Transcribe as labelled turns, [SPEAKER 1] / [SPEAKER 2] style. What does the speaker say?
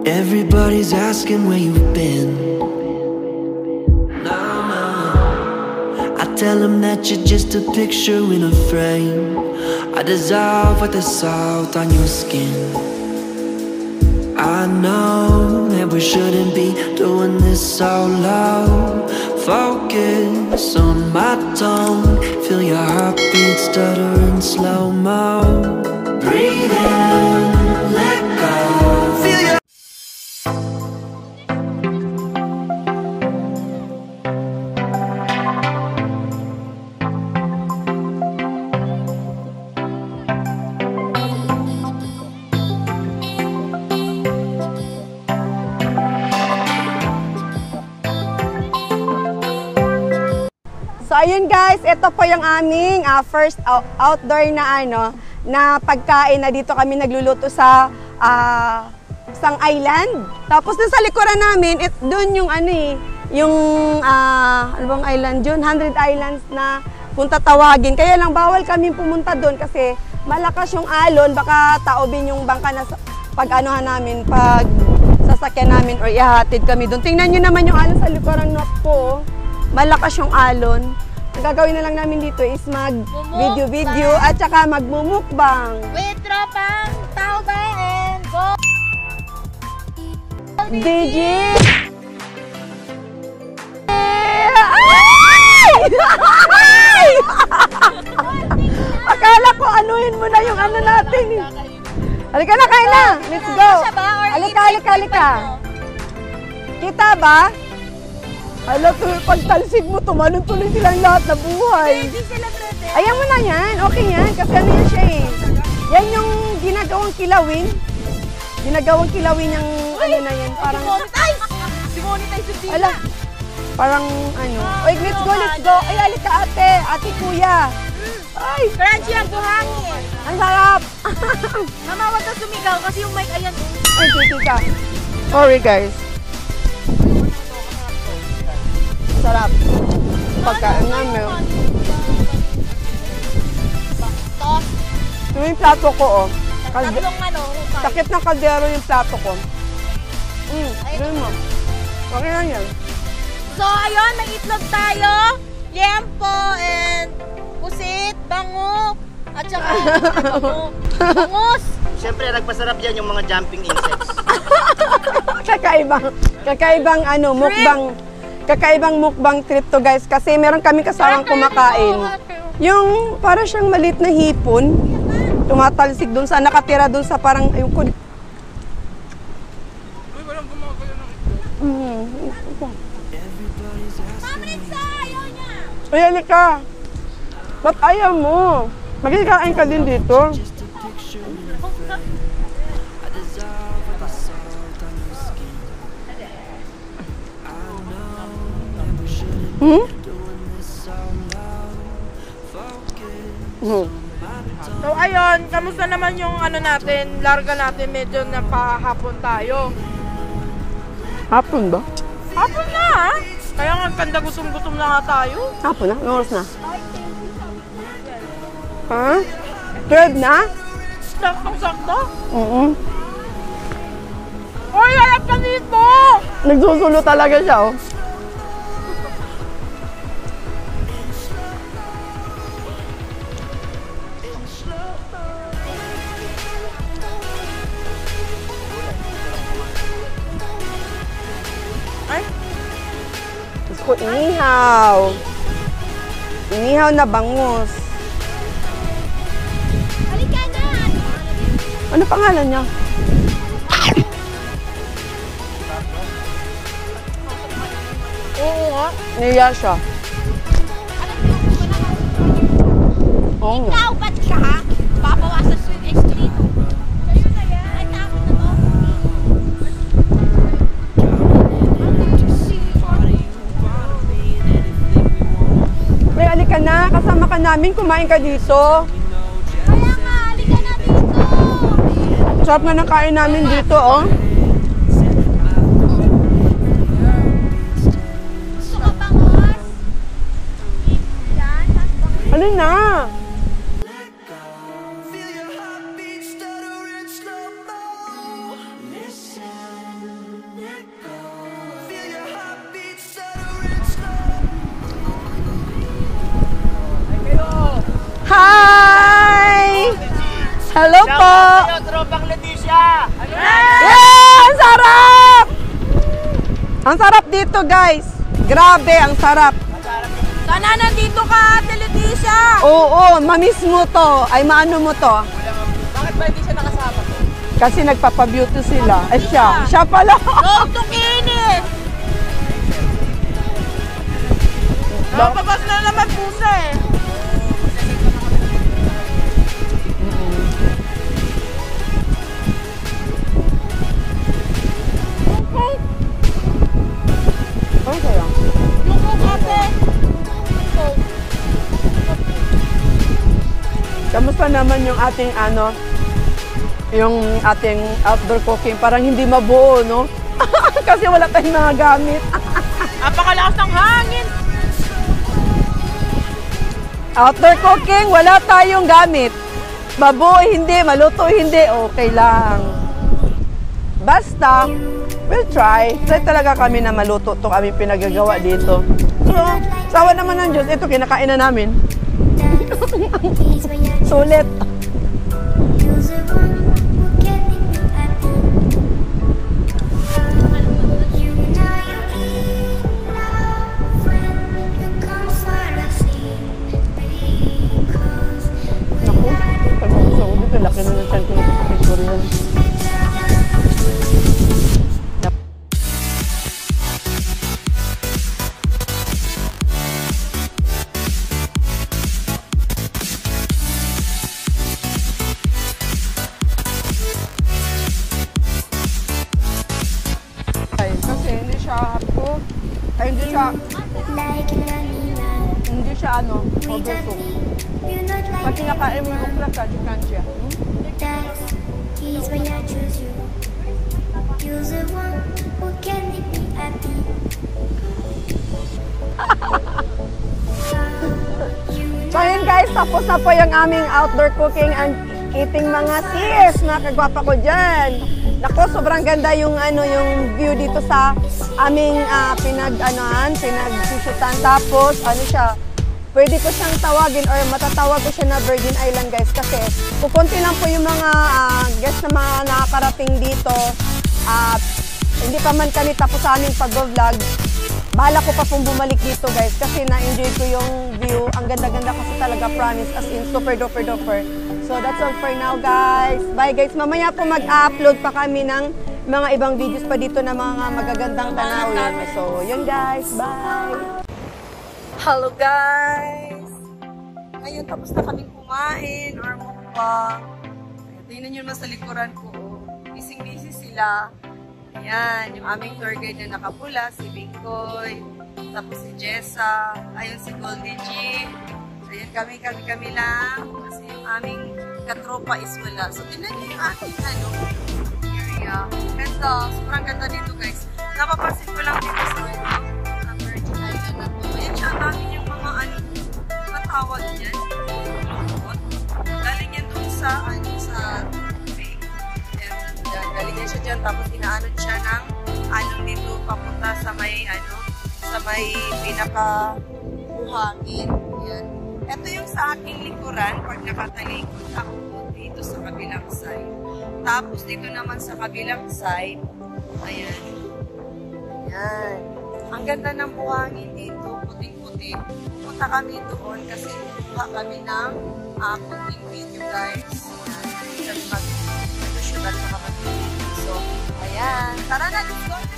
[SPEAKER 1] Everybody's asking where you've been. No, no. I tell them that you're just a picture in a frame. I dissolve with the salt on your skin. I know that we shouldn't be doing this so low. Focus on my tone. Feel your heartbeat stuttering slow-mo. Breathe in, let go. Feel your
[SPEAKER 2] So ayun guys, ito po yung aming first outdoor na na pagkain na dito kami nagluluto sa isang island. Tapos dun sa likuran namin, doon yung yung ano bang island yun? 100 Islands na kung tatawagin. Kaya lang bawal kami pumunta doon kasi malakas yung alon, baka taobin yung bangka na pag-anuhan namin, pag sasakyan namin or ihatid kami doon. Tingnan nyo naman yung alon sa likuran po. Malakas yung alon. Ang gagawin na lang namin dito is mag-video at saka magmumukbang.
[SPEAKER 3] With tropang tauba and go!
[SPEAKER 2] DJ! Akala ko anuhin mo na yung natin. Halika na, kain na! Let's go! Halika! Kita ba? Hala, pagtalsik mo, tumalon tuloy silang lahat na buhay. Ayan mo na yan, okay yan, kasi yan siya eh. Yan yung ginagawang kilawin. Ginagawang kilawin yung na yan, parang...
[SPEAKER 3] Simonetize yung dila.
[SPEAKER 2] Hala, parang Oy, let's go. Ay, halika ate kuya. Ay,
[SPEAKER 3] Crunchy ang buhangin.
[SPEAKER 2] ang sarap.
[SPEAKER 3] Mama, wag ka sumigaw kasi yung mic ayan.
[SPEAKER 2] Ay, tita. Sorry guys. Sarap. Pagkaan namin.
[SPEAKER 3] Tos.
[SPEAKER 2] Ito yung plato ko, oh.
[SPEAKER 3] Tatlong hukay.
[SPEAKER 2] Sakit ng kaldero yung plato ko. Ayun mo. Okay lang yan.
[SPEAKER 3] So, ayun, may itlog tayo. Liempo and pusit, bango, at saka bangus.
[SPEAKER 4] Siyempre, nagpasarap dyan yung mga jumping insects.
[SPEAKER 2] Kakaibang mukbang. Kakaibang mukbang trip to guys kasi meron kami kasamang kumakain. Yung para siyang maliit na hipon, tumatalsik doon sa nakatira doon sa parang yung Ay, halika. Ba't ayaw mo? Magkikain ka din dito.
[SPEAKER 3] So ayun, kamusta naman yung natin, larga natin, medyo napahapon tayo.
[SPEAKER 2] Hapon ba?
[SPEAKER 3] Hapon na ha? Kaya nga ganda gutom-gutom na nga tayo.
[SPEAKER 2] Hapon na? Anong oras na? Ha? 12 na?
[SPEAKER 3] Saktong-sakto?
[SPEAKER 2] Hoy, harap ka dito! Nagsusulo talaga siya, oh. Gusto ko inihaw. Inihaw na bangus.
[SPEAKER 3] Halika na!
[SPEAKER 2] Ano pangalan niya?
[SPEAKER 3] Oo nga.
[SPEAKER 2] Niya siya. Oo nga.
[SPEAKER 3] Ikaw ba't siya? Babawasan sa sweet extreme. Sa'yo na yan. Ay, tapos na to.
[SPEAKER 2] May halika na. Kasama ka namin. Kumain ka dito.
[SPEAKER 3] Kaya nga, halika na dito.
[SPEAKER 2] Sarap nga ng kain namin dito, oh.
[SPEAKER 3] Gusto ka bangos? Yan.
[SPEAKER 2] Ano na?
[SPEAKER 1] Feel your heartbeat stuttering slow-mo. Listen.
[SPEAKER 2] Hello po!
[SPEAKER 4] Shoutout sa'yo, tropang Leticia!
[SPEAKER 2] Yeah! Ang sarap! Ang sarap dito, guys. Grabe, ang sarap.
[SPEAKER 3] Sana nandito ka, Ate Leticia!
[SPEAKER 2] Oo, mamiss mo to. Ay, maano mo to?
[SPEAKER 3] Bakit ba hindi siya nakasama?
[SPEAKER 2] Kasi nagpapabeauty sila. Ay, siya pala.
[SPEAKER 3] Love to kinis! Napabas na naman pusa eh.
[SPEAKER 2] Okay lang.
[SPEAKER 3] Yung ate.
[SPEAKER 2] Kamusta naman yung ating yung ating outdoor cooking? Parang hindi mabuo, no? Kasi wala tayong mga gamit.
[SPEAKER 3] Napakalakas ng hangin.
[SPEAKER 2] Outdoor cooking, wala tayong gamit. Mabuo hindi, maluto hindi, okay lang. Basta, we'll try. Try talaga kami na maluto itong aming pinagagawa dito. So, sawa naman ng Diyos, ito kinakain na namin. Sulit. Naku, pag gusto ko dito, laki na ng tiyan ko nito sa picture yan. Kasi hindi siya hapko, ay hindi siya overcook. Pag kinakain mo yung okra sa chicken siya. So yun guys, tapos na po yung aming outdoor cooking and eating mga sis, mga kagwapa ko dyan. Nako, sobrang ganda yung yung view dito sa aming pinagsusutan. Tapos siya, pwede ko siyang tawagin or matatawag ko siya na Virgin Island guys kasi kukunti lang po yung mga guests na mga nakakarating dito. Hindi pa man kami tapos sa aming pag-vlog. Bahala ko pa pong bumalik dito guys kasi na-enjoy ko yung view. Ang ganda-ganda kasi talaga, promise, as in super duper duper. So that's all for now guys. Bye guys. Mamaya po mag-upload pa kami ng mga ibang videos pa dito na mga magagandang tanawin. So yun guys. Bye! Hello guys! Ngayon tapos na kami kumain or mukbang. Tingnan nyo naman sa likuran ko. Busy-busy sila. Ayan, yung aming tour guide na nakapula, si Bingkoy, tapos si Jessa, ayun si Goldie G. Ayan kami lang, kasi yung aming katropa is wala. So, tingnan nyo yung ating area. Ganda, sobrang ganda dito guys. Napapansin ko lang dito sa Virgin Island na to. Ayan siya, ang dami yung mga matawag niyan. Galing yan doon sa galing yan siya dyan, tapos inaanod siya ng dito papunta sa may pinaka-buhangin. Yan. Ito yung sa aking likuran, pag nakatalikod ako dito sa kabilang side. Tapos dito naman sa kabilang side, ayan. Ayan. Ang ganda ng buhangin dito, puting-puti. Punta kami doon kasi kuha kami ng puting video guys. Ayan. Kami mag-shoot at saka mag-video. So, ayan. Tara na, let's go!